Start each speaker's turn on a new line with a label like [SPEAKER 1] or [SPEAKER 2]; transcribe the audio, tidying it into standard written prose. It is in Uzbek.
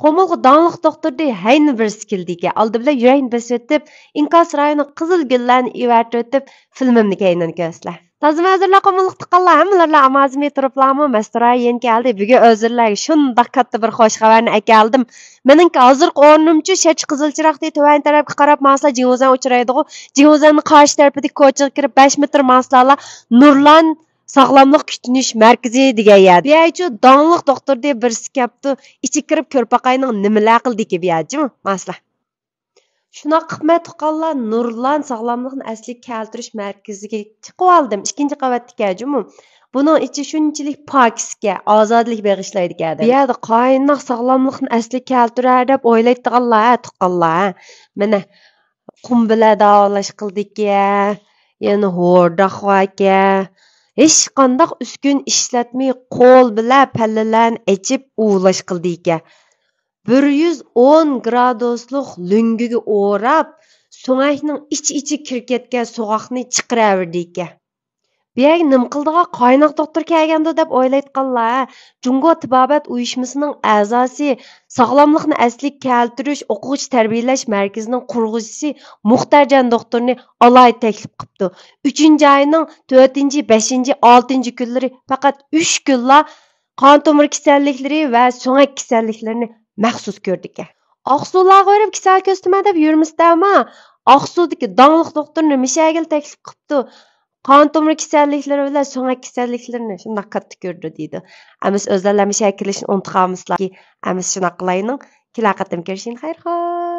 [SPEAKER 1] Qo'mulg'i donliq doktordi hayni birisi keldiga. Oldi bilan yuragini besib o'tib, inkas rayoni qizil gullarni ivartib o'tib, filmimni keynini ko'rslar. Toza vazirlar qo'mulliq tiqqanlar hammalarla amazimga turiblarmi, Mastura yen keldi. Bugun o'zirlarga shundoq katta bir xo'sh xabarni akeldim. Meningki hozirgi o'rnimcha shach qizil chiroqdek tuvan tarafga qarab masla Jing'uzan uchraydi-ku. Jing'uzanning qarshi tarafidagi ko'chaga kirib 5 metr maslarla Nurlan sog'lomlik kutinish markazi degan yer. Biyachu donliq doktor deb birisi kelibdi. İçi kirib ko'rpaqayning nimalar qildiki biyajimi? Masla. Shuna qilmay tuqqanlar Nurlan sog'lomlikni asli keltirish markaziga chiqib oldim. Ikkinchi qavatdagi ajimi. Buning ichi shunchalik pokisga, ozodlik bag'ishlaydi ekan. Bu yerda qaynoq sog'lomlikni asli keltirar deb o'ylaydiganlar, tuqqanlar. Mana qum bilan davolash qildiki, yana hordoq vaka. Hech qanday uskun ishlatmay qo'l bilan pallalarni echib uvlash qildiki. 110 graduslik lungiga o'rab, so'ngakning ichi kirib ketgan so'g'aqni chiqaraverdi ekan. Buyag nim qildiga qaynoq doktor kelgandi deb o'ylayotganlar. Jungo tibobat uyushmasining a'zosi, sog'lomlikni asli keltirish o'quvchi tarbiyalash markazining qurg'uvchisi Muxtarjon doktorni alohida taklif qilibdi. 3-oyning 4, 5, 6 kunlari faqat 3 kunla qon tomir kasalliklari va so'ngak kasalliklarini maxsus ko'rdik. Oqsularga berib kasal ko'stima deb yurmisdami? Oqsudagi donliq doktorni Mishagil taklif qilibdi. Qon tomir kasalliklari bilan so'ngak kasalliklarini shundoq katta ko'rdi deydi. Amiz o'zlari Mishagil kelishni unutqanmizlar. Amiz shunaqa qilayning. Kelaqatim ko'rishing xayr xo'sh.